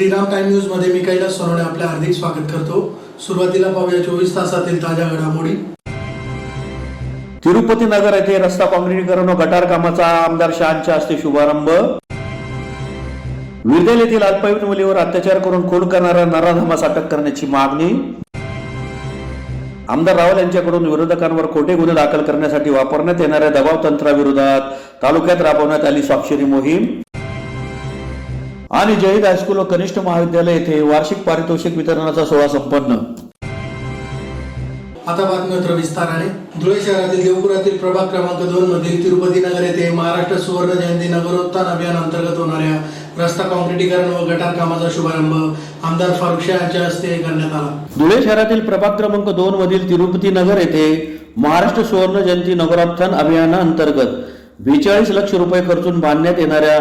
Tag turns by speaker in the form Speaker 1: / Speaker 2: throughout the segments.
Speaker 1: Shriram time news मध्ये मी कैलास सोनवणे आपले हार्दिक स्वागत करतो। सुरुवातीला पाहूया 24 तासातील ताज्या घडामोडी।
Speaker 2: तिरुपती नगर येथे रस्ता काँक्रीटीकरण व गटार कामाचा आमदार शहांच्या हस्ते शुभारंभ। विरदेल येथील अल्पवयीन मुलीवर अत्याचार करून खून करणाऱ्या नराधमास अटक करण्याची मागणी। आमदार रावल यांच्याकडून विरोधकांवर खोटे गुन्हे दाखल करण्यासाठी वापरण्यात येणाऱ्या दबाव तंत्राविरोधात तालुक्यात राबवण्यात आली स्वाक्षरी मोहीम। आणि जयहिंद हायस्कूल व कनिष्ठ महाविद्यालय येथे वार्षिक पारितोषिक वितरणाचा सोहळा संपन्न।
Speaker 1: आता बातम्या विस्ताराने। धुळे शहरातील देवपुरातील प्रभाग क्रमांक 2 मधील तिरुपती नगर येथे महाराष्ट्र सुवर्ण जयंती नगरोत्थान अभियान अंतर्गत होणाऱ्या रस्ता काँक्रीटीकरण व गटार कामाचा शुभारंभ आमदार फारुख शाह यांच्या हस्ते करण्यात आला।
Speaker 2: धुळे शहरातील प्रभाग क्रमांक 2 मधील तिरुपती नगर येथे महाराष्ट्र सुवर्ण जयंती नगरोत्थान अभियानाअंतर्गत 42 लाख रुपये खर्चून बांधण्यात येणाऱ्या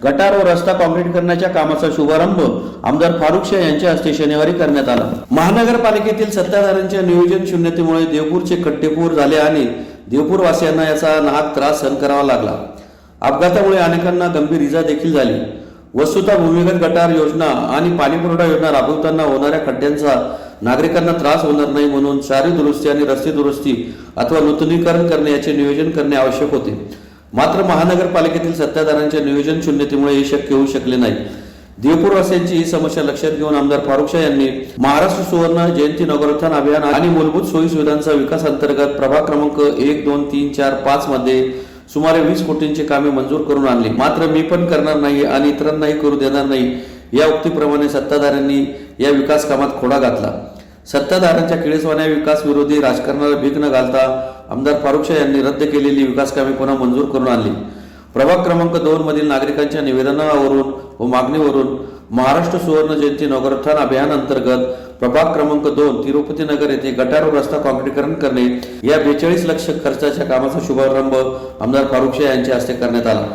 Speaker 2: गटार व रस्ता काँक्रीटीकरणाच्या कामाचा शुभारंभ आमदार फारुख शाह यांच्या हस्ते शनिवारी करण्यात आला। महानगरपालिकेतील सत्ताधाऱ्यांच्या नियोजन शून्यतेमुळे देवपूरचे खड्डेपूर झाले आणि देवपूर वासियांना याचा नाहक त्रास सहन करावा लागला। अपघातामुळे अनेकांना गंभीर इजा देखील झाली। वस्तुतः भूमिगत गटार योजना आणि पाणीपुरवठा योजना राबवताना होणाऱ्या खड्ड्यांचा नागरिकांना त्रास होणार नाही म्हणून शहरी दुरुस्ती आणि रस्ते दुरुस्ती अथवा नूतनीकरण करणे याचे नियोजन करणे आवश्यक होते। मात्र महानगरपालिकेतील सत्ताधाऱ्यांच्या नियोजन शून्यतेमुळे हे शक्य होऊ शकले नाही। देवपूरवासियांची ही समस्या लक्षात घेऊन आमदार फारुख शाह यांनी महाराष्ट्र सुवर्ण जयंती नगरोत्थान अभियान आणि मूलभूत सोयी सुविधांचा विकास अंतर्गत प्रभाग क्रमांक 1, 2, 3, 4, 5 मध्ये सुमारे 20 कोटींची कामे मंजूर करून आणली। मात्र मी पण करणार नाही आणि इतरांनाही करू देणार नाही या उक्तीप्रमाणे सत्ताधाऱ्यांनी या विकास कामात खोडा घातला। सत्ताधाऱ्यांच्या किळसवाण्या विकास विरोधी राजकारणाला भीक न घालता आमदार फारुख शाह यांनी रद्द केलेली विकास कामे पुन्हा मंजूर करून आणली। प्रभाग क्रमांक 2 मधील नागरिकांच्या निवेदनावरून व मागणीवरून महाराष्ट्र सुवर्ण जयंती नगरोत्थान अभियान अंतर्गत प्रभाग क्रमांक 2 तिरुपती नगर येथे गटार व रस्ता काँक्रीटीकरण करणे या 42 लाख खर्चाच्या कामाचा शुभारंभ आमदार फारुख शाह यांच्या हस्ते करण्यात आला।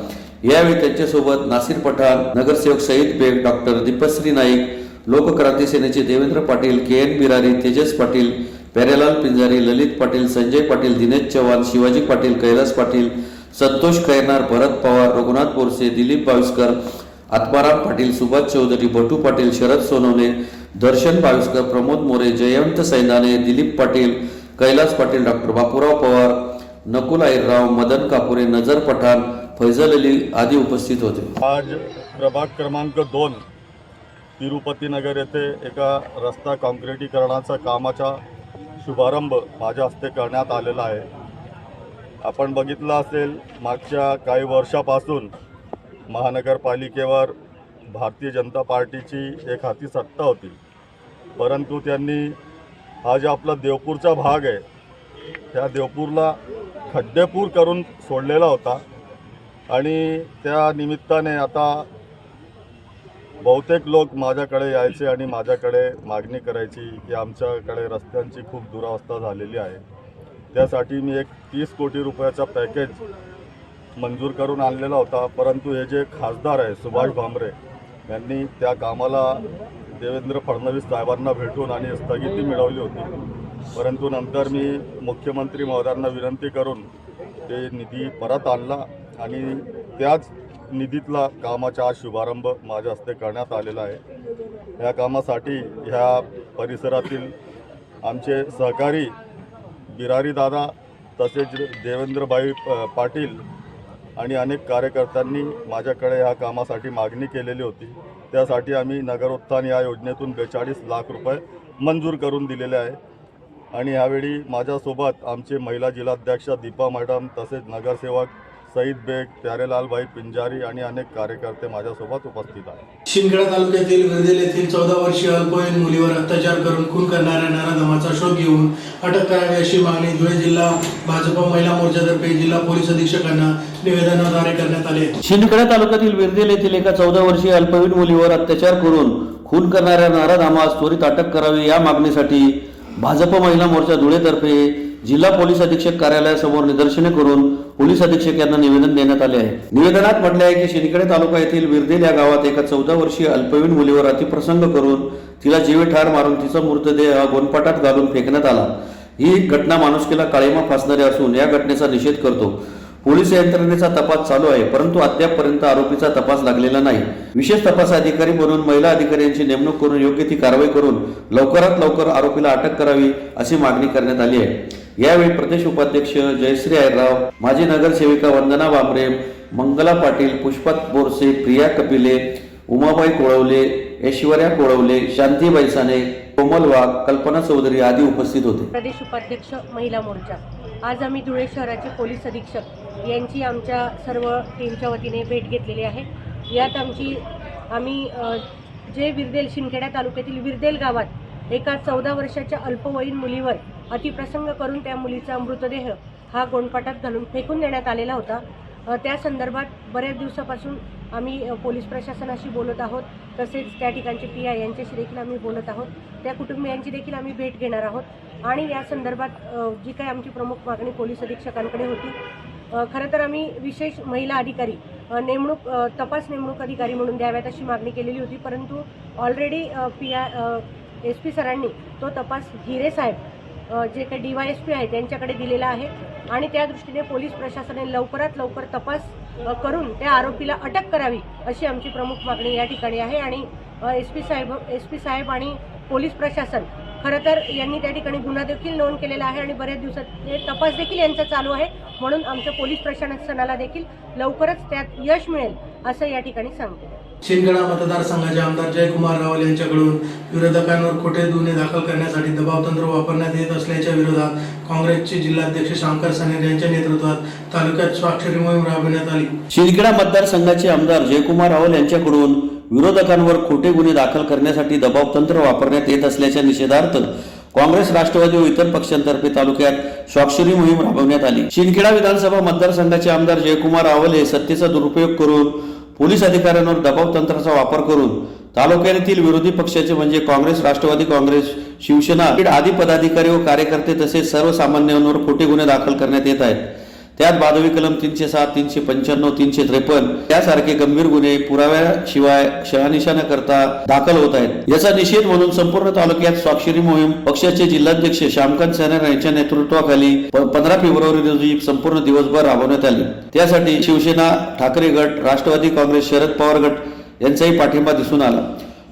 Speaker 2: यावेळी त्यांच्यासोबत नासिर पठाण, नगरसेवक सईद बेग, डॉक्टर दीपश्री नाईक, लोकक्रांती सेनेचे देवेंद्र पाटील, KN बिरारी, तेजस पाटील, प्यारेलाल पिंजारी, ललित पाटील, संजय पाटील, दिनेश चव्हाण, शिवाजी पाटील, कैलास पाटील, संतोष खैरनार, भरत पवार, रघुनाथ बोरसे, दिलीप बाविस्कर, आत्माराम पाटील, सुभाष चौधरी, बटू पाटील, शरद सोनवणे, दर्शन बाविस्कर, प्रमोद मोरे, जयवंत सैंदाने, दिलीप पाटील, कैलास पाटील, डॉक्टर बापूराव पवार, नकुल आईरराव, मदन कापुरे, नजर पठाण, फैजल अली आदी उपस्थित होते।
Speaker 3: आज प्रभाग क्रमांक 2 तिरुपती नगर येथे एका रस्ता काँक्रीटीकरणाचा कामाचा शुभारंभ माझ्या हस्ते करण्यात आलेला आहे। आपण बघितलं असेल, मागच्या काही वर्षापासून महानगरपालिकेवर भारतीय जनता पार्टीची एक हाती सत्ता होती, परंतु त्यांनी हा जो आपला देवपूरचा भाग आहे त्या देवपूरला खड्डेपूर करून सोडलेला होता आणि त्या निमित्ताने आता बहुतेक लोक माझ्याकडे यायचे आणि माझ्याकडे मागणी करायची की आमच्याकडे रस्त्यांची खूप दुरावस्था झालेली आहे। त्यासाठी मी एक 30 कोटी रुपयाचा पॅकेज मंजूर करून आणलेला होता, परंतु हे जे खासदार आहे सुभाष भामरे यांनी त्या कामाला देवेंद्र फडणवीस साहेबांना भेटून आणि स्थगिती मिळवली होती। परंतु नंतर मी मुख्यमंत्री महोदयांना विनंती करून ते निधी परत आणला आणि त्याच निधीतला कामाचा आज शुभारंभ माझ्या हस्ते करण्यात आलेला आहे। या कामासाठी ह्या परिसरातील आमचे सहकारी बिरारी दादा तसेच देवेंद्रभाई पाटील आणि अनेक कार्यकर्त्यांनी माझ्याकडे ह्या कामासाठी मागणी केलेली होती। त्यासाठी आम्ही नगरोत्थान या योजनेतून 42 लाख रुपये मंजूर करून दिलेले आहे। आणि यावेळी माझ्यासोबत आमचे महिला जिल्हाध्यक्ष दीपा मॅडम तसेच नगरसेवक सईद बेग, प्यारेलाल भाई पिंजारी आणि अनेक कार्यकर्ते माझ्यासोबत उपस्थित आहेत।
Speaker 1: शिंदखेडा तालुक्यातील विरदेल येथील 14 वर्षीय अल्पवयीन मुलीवर अत्याचार करून खून करणाऱ्या नराधमाचा शोध घेऊन अटक करावी अशी मागणी धुळे जिल्हा भाजप महिला मोर्चातर्फे जिल्हा पोलीस अधीक्षकांना निवेदनाद्वारे करण्यात आले।
Speaker 2: शिंदखेडा तालुक्यातील विरदेल येथील एका 14 वर्षीय अल्पवयीन मुलीवर अत्याचार करून खून करणाऱ्या नराधमास त्वरित अटक करावी या मागणीसाठी भाजप महिला मोर्चा धुळेतर्फे जिल्हा पोलीस अधीक्षक कार्यालयासमोर निदर्शने करून पोलीस अधीक्षक यांना निवेदन देण्यात आले आहे। निवेदनात म्हटले आहे की शिंदखेडा तालुका येथील विरदेल या गावात एका 14 वर्षीय अल्पवयीन मुलीवर अतिप्रसंग करून तिला जीवे ठार मारून तिचा मृतदेह गोनपाटात घालून फेकण्यात आला। ही घटना माणुसकीला काळीमा फासणारी असून या घटनेचा निषेध करतो। पोलीस यंत्रणेचा तपास चालू आहे, परंतु अद्यापपर्यंत आरोपीचा तपास लागलेला नाही. विशेष तपास अधिकारी म्हणून महिला अधिकाऱ्यांची नेमणूक करून योग्य ती कारवाई करून लवकरात लवकर आरोपीला अटक करावी अशी मागणी करण्यात आली आहे. यावेळी प्रदेश उपाध्यक्ष जयश्री आयरराव, माजी नगरसेविका वंदना बांबरे, मंगला पाटील, पुष्पा बोरसे, प्रिया कपिले, उमाबाई कोळवले, ऐश्वर्या कोळवले, शांती बैसाने, कोमल वाघ, कल्पना चौधरी आदी उपस्थित होते.
Speaker 4: प्रदेश उपाध्यक्ष महिला मोर्चा. आज आम्ही धुळे शहराचे पोलीस अधीक्षक यांची आमच्या सर्व टीमच्या वतीने भेट घेतलेली आहे. यात आम्ही जे विरदेल शिंदखेडा तालुक्यातील विरदेल गावात एका 14 वर्षाच्या अल्पवयीन मुलीवर अतिप्रसंग करून त्या मुलीचा मृतदेह हा गोंडपाटात घालून फेकून देण्यात आलेला होता. त्या संदर्भात बऱ्याच दिवसापासून आम्ही पोलीस प्रशासनाशी बोलत आहोत. तसेच त्या ठिकाणचे PI यांच्याशी देखील आम्ही बोलत आहोत. त्या कुटुंबियांची देखील आम्ही भेट घेणार आहोत आणि या संदर्भात जी काही आमची प्रमुख मागणी पोलीस अधीक्षकांकडे होती, खरं तर आम्ही विशेष महिला अधिकारी तपास नेमणूक अधिकारी म्हणून द्याव्यात अशी मागणी केलेली होती. परंतु ऑलरेडी SP सरांनी तो तपास हिरे साहेब जे काही DYSP आहेत त्यांच्याकडे दिलेला आहे आणि त्या दृष्टीने पोलीस प्रशासनाने लवकरात लवकर तपास करून त्या आरोपीला अटक करावी अशी आमची प्रमुख मागणी या ठिकाणी आहे. आणि SP साहेब आणि पोलीस प्रशासन खरं तर यांनी त्या ठिकाणी गुन्हा देखील नोंद केलेला आहे आणि बऱ्याच दिवसात ते तपास देखील यांचा चालू आहे. म्हणून आमच्या पोलीस प्रशासनाला देखील लवकरच त्यात यश मिळेल असं या ठिकाणी सांगते.
Speaker 1: शिंदखेडा मतदारसंघाचे आमदार जयकुमार रावल यांच्याकडून विरोधकांवर खोटे गुन्हे दाखल करण्यासाठी दबावतंत्र वापरण्यात येत असल्याच्या विरोधात काँग्रेसचे जिल्हाध्यक्ष शंकर सनेर यांच्या नेतृत्वात तालुक्यात स्वाक्षरी मोहीम राबविण्यात आली.
Speaker 2: शिंदखेडा मतदारसंघाचे आमदार जयकुमार रावल यांच्याकडून विरोधकांवर खोटे गुन्हे दाखल करण्यासाठी दबावतंत्र वापरण्यात येत असल्याच्या निषेधार्थ काँग्रेस, राष्ट्रवादी व इतर पक्षांतर्फे तालुक्यात स्वाक्षरी मोहीम राबवण्यात आली. शिंदखेडा विधानसभा मतदारसंघाचे आमदार जयकुमार रावल हे सत्तेचा दुरुपयोग करून पोलीस अधिकाऱ्यांवर दबाव तंत्राचा वापर करून तालुक्यातील विरोधी पक्षाचे म्हणजे काँग्रेस, राष्ट्रवादी काँग्रेस, शिवसेना आदी पदाधिकारी व कार्यकर्ते तसेच सर्वसामान्यांवर खोटे गुन्हे दाखल करण्यात येत आहेत. त्यात भादवी कलम 307, 395, 353 यासारखे गंभीर गुन्हे पुराव्याशिवाय शहानिशा न करता दाखल होत आहेत. याचा निषेध म्हणून संपूर्ण तालुक्यात स्वाक्षरी मोहीम पक्षाचे जिल्हाध्यक्ष श्यामकांत सनेर यांच्या नेतृत्वाखाली 15 फेब्रुवारी रोजी संपूर्ण दिवसभर राबवण्यात आली. त्यासाठी शिवसेना, ठाकरे गट, राष्ट्रवादी काँग्रेस, शरद पवार गट यांचाही पाठिंबा दिसून आला.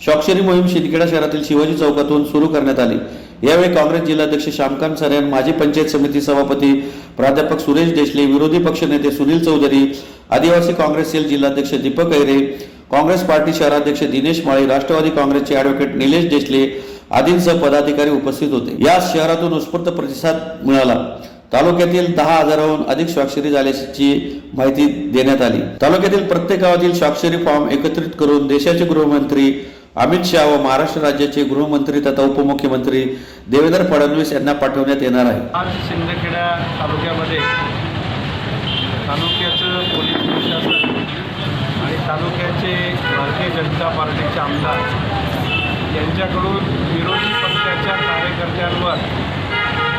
Speaker 2: स्वाक्षरी मोहीम शिंदखेडा शहरातील शिवाजी चौकातून सुरू करण्यात आली. यावेळी काँग्रेस जिल्हाध्यक्ष श्यामकांत सनेर, माजी पंचायत समिती सभापती प्राध्यापक सुरेश देशले, विरोधी पक्षनेते सुनील चौधरी, आदिवासी काँग्रेस सेल जिल्हाध्यक्ष दीपक ऐरे, काँग्रेस पार्टी शहराध्यक्ष दिनेश माळी, राष्ट्रवादी काँग्रेसचे ॲडव्होकेट निलेश देशले आदींसह पदाधिकारी उपस्थित होते. या शहरातून उत्स्फूर्त प्रतिसाद मिळाला. तालुक्यातील 10,000हून अधिक स्वाक्षरी झाल्याची माहिती देण्यात आली. तालुक्यातील प्रत्येक गावातील स्वाक्षरी फॉर्म एकत्रित करून देशाचे गृहमंत्री अमित शाह व महाराष्ट्र राज्याचे गृहमंत्री तथा उपमुख्यमंत्री देवेंद्र फडणवीस यांना पाठवण्यात येणार आहे.
Speaker 5: आज शिंदखेडा तालुक्यामध्ये तालुक्याचं पोलीस प्रशासन आणि तालुक्याचे भारतीय जनता पार्टीचे आमदार यांच्याकडून विरोधी पक्षाच्या कार्यकर्त्यांवर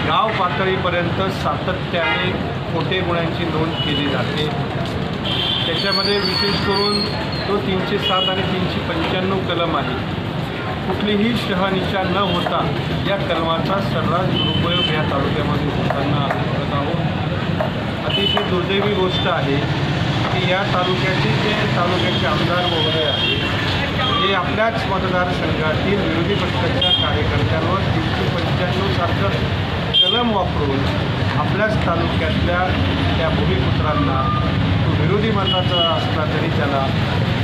Speaker 5: गाव पातळीपर्यंत सातत्याने खोटे गुन्ह्यांची नोंद केली जाते. त्याच्यामध्ये विशेष करून तो 307 आणि 395 कलम आहे. कुठलीही शहानिशा न होता या कलमाचा सर्रास दुरुपयोग या तालुक्यामध्ये होताना आम्ही बघत आहोत. अतिशय दुर्दैवी गोष्ट आहे की या तालुक्याचे आमदार महोदय आहे हे आपल्याच मतदारसंघातील विरोधी पक्षाच्या कार्यकर्त्यांवर 395 सारखं कलम वापरून आपल्याच तालुक्यातल्या त्या भूमिपुत्रांना तो विरोधी मताचा असला तरी त्याला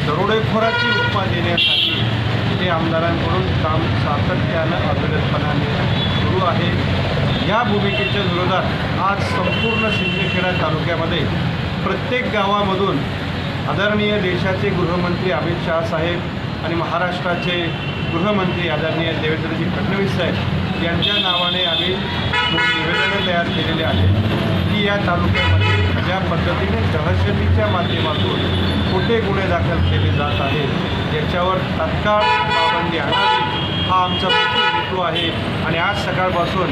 Speaker 5: दरोडेखोराची उपमा देण्यासाठी ते आमदारांकडून काम सातत्यानं अविरतपणाने सुरू आहे. या भूमिकेच्या विरोधात आज संपूर्ण शिंदखेडा तालुक्यामध्ये प्रत्येक गावामधून आदरणीय देशाचे गृहमंत्री अमित शाह साहेब आणि महाराष्ट्राचे गृहमंत्री आदरणीय देवेंद्रजी फडणवीस साहेब यांच्या नावाने आम्ही निवेदनं तयार केलेले आहे की या तालुक्यामध्ये ज्या पद्धतीने दहशतीच्या माध्यमातून खोटे गुन्हे दाखल केले जात आहेत याच्यावर तात्काळ पाबंदी आणावी हा आमचा मुख्य हेतू आहे. आणि आज सकाळपासून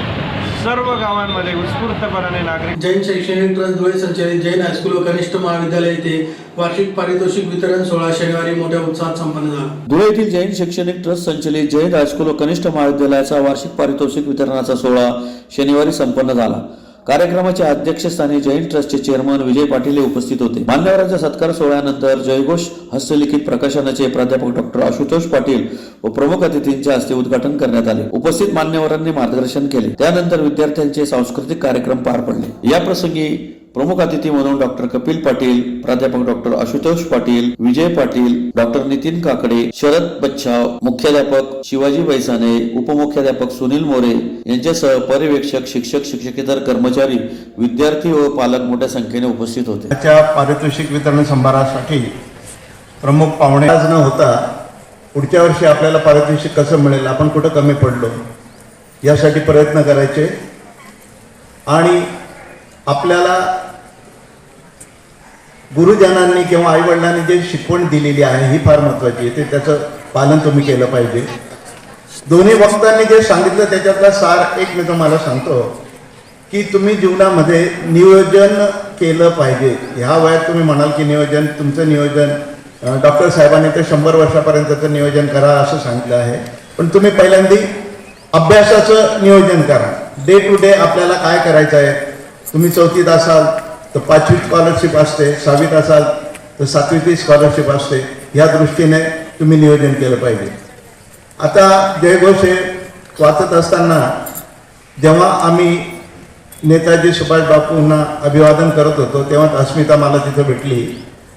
Speaker 5: सर्व गावांमध्ये उत्स्फूर्तपणाने नागरिक
Speaker 1: जैन शैक्षणिक ट्रस्ट धुळे संचलित जैन हायस्कूल व कनिष्ठ महाविद्यालय येथे वार्षिक पारितोषिक वितरण सोहळा शनिवारी मोठ्या उत्साहात संपन्न झाला.
Speaker 2: धुळे येथील जैन शैक्षणिक ट्रस्ट संचलित जैन हायस्कूल व कनिष्ठ महाविद्यालयाचा वार्षिक पारितोषिक वितरणाचा सोहळा शनिवारी संपन्न झाला. कार्यक्रमाच्या अध्यक्षस्थानी जैन ट्रस्टचे चेअरमन विजय पाटील हे उपस्थित होते. मान्यवरांच्या सत्कार सोहळ्यानंतर जयघोष हस्तलिखित प्रकाशनाचे प्राध्यापक डॉक्टर आशुतोष पाटील व प्रमुख अतिथींच्या हस्ते उद्घाटन करण्यात आले. उपस्थित मान्यवरांनी मार्गदर्शन केले. त्यानंतर विद्यार्थ्यांचे सांस्कृतिक कार्यक्रम पार पडले. या प्रसंगी प्रमुख अतिथी म्हणून डॉक्टर कपिल पाटील, प्राध्यापक डॉक्टर आशुतोष पाटील, विजय पाटील, डॉक्टर नितीन काकडे, शरद बच्छाव, मुख्याध्यापक शिवाजी बैसाने, उपमुख्याध्यापक सुनील मोरे यांच्यासह पर्यवेक्षक, शिक्षक, शिक्षकेतर कर्मचारी, विद्यार्थी व पालक मोठ्या संख्येने उपस्थित होते.
Speaker 6: त्याच्या पारितोषिक वितरण समारंभासाठी प्रमुख पाहुणे आज न होता पुढच्या वर्षी आपल्याला पारितोषिक कसं मिळेल, आपण कुठं कमी पडलो यासाठी प्रयत्न करायचे आणि आपल्याला गुरुजनांनी किंवा आईवडिलांनी जे शिकवण दिलेली आहे ही फार महत्त्वाची आहे. ते त्याचं पालन तुम्ही केलं पाहिजे. दोन्ही वक्त्यांनी जे सांगितलं त्याच्यातला सार एक मी तुम्हाला सांगतो की तुम्ही जीवनामध्ये नियोजन केलं पाहिजे. ह्या वयात तुम्ही म्हणाल की नियोजन, तुमचं नियोजन डॉक्टर साहेबांनी तर 100 वर्षापर्यंतचं नियोजन करा असं सांगितलं आहे. पण तुम्ही पहिल्यांदा अभ्यासाचं नियोजन करा. डे टू डे आपल्याला काय करायचं आहे. तुम्ही 4थीत असाल तर 5वी स्कॉलरशिप असते, 6वीत असाल तर 7वीची स्कॉलरशिप असते. ह्या दृष्टीने तुम्ही नियोजन केलं पाहिजे. आता जयघोष हे वाचत असताना जेव्हा आम्ही नेताजी सुभाष बापूंना अभिवादन करत होतो तेव्हा अस्मिता मला तिथं भेटली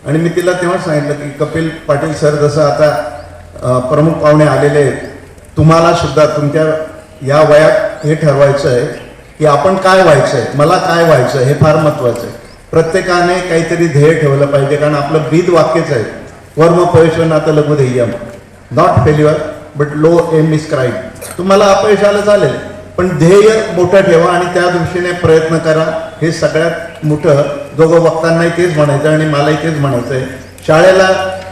Speaker 6: आणि मी तिला तेव्हा सांगितलं की कपिल पाटील सर जसं आता प्रमुख पाहुणे आलेले आहेत, तुम्हाला सुद्धा तुमच्या या वयात हे ठरवायचं आहे की आपण काय व्हायचं आहे, मला काय व्हायचं आहे, हे फार महत्त्वाचं आहे. प्रत्येकाने काहीतरी ध्येय ठेवलं पाहिजे कारण आपलं ब्रीद वाक्यच आहे, वर्म पयशनात लघुध्येयम, not failure but low aim is crime. तुम्हाला अपयश आलं चालेल पण ध्येय मोठं ठेवा आणि त्या दृष्टीने प्रयत्न करा. हे सगळ्यात मोठं दोघं वक्तांनाही तेच म्हणायचं आणि मलाही तेच म्हणायचं आहे. शाळेला,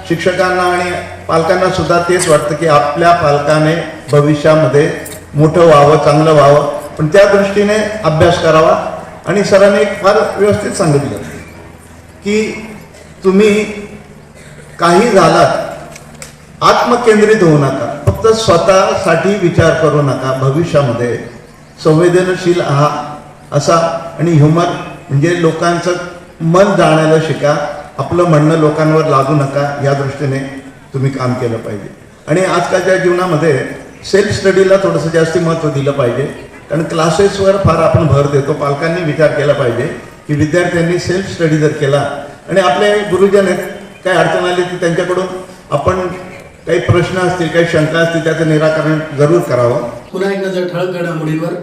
Speaker 6: शिक्षकांना आणि पालकांना सुद्धा तेच वाटतं की आपल्या पालकाने भविष्यामध्ये मोठं व्हावं, चांगलं व्हावं, पण त्या दृष्टीने अभ्यास करावा. आणि सरांनी एक फार व्यवस्थित सांगितलं की तुम्ही काही झालात आत्मकेंद्रित होऊ नका, फक्त स्वतःसाठी विचार करू नका. भविष्यामध्ये संवेदनशील असा आणि ह्युमर म्हणजे लोकांचं मन जाणायला शिका. आपलं म्हणणं लोकांवर लादू नका. या दृष्टीने तुम्ही काम केलं पाहिजे. आणि आजकालच्या जीवनामध्ये सेल्फ स्टडीला थोडंसं जास्त महत्त्व दिलं पाहिजे कारण क्लासेसवर फार आपण भर देतो. पालकांनी विचार केला पाहिजे की विद्यार्थ्यांनी सेल्फ स्टडी जर केला आणि आपले गुरुजन आहेत, काही अडचण आली की त्यांच्याकडून आपण काही प्रश्न असतील, काही शंका असतील, त्याचं निराकरण जरूर करावं.
Speaker 1: पुन्हा एक नजर ठळक घडामोडींवर.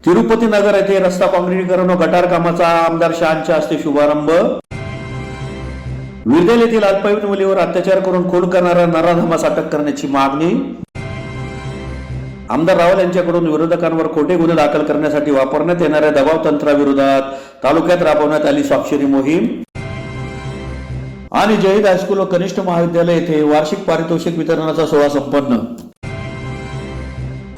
Speaker 2: तिरुपती नगर येथे रस्ता काँक्रिटीकरण व गटार कामाचा आमदार शहांच्या हस्ते शुभारंभ. विरदेल येथील अल्पवयीन मुलीवर अत्याचार करून खून करणाऱ्या नराधमास अटक करण्याची मागणी. आमदार रावल यांच्याकडून विरोधकांवर खोटे गुन्हे दाखल करण्यासाठी वापरण्यात येणाऱ्या दबाव तंत्राविरोधात तालुक्यात राबवण्यात आली स्वाक्षरी मोहीम. आणि जयहिंद हायस्कूल व कनिष्ठ महाविद्यालय येथे वार्षिक पारितोषिक वितरणाचा सोहळा संपन्न.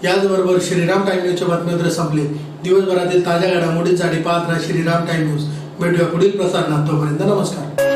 Speaker 1: याचबरोबर श्रीराम टाइम न्यूजच्या बातमीपत्र संपले. दिवसभरातील ताज्या घडामोडींसाठी पाहत राहा श्रीराम टाइम न्यूज. भेटूया पुढील प्रसारणात. तोपर्यंत नमस्कार.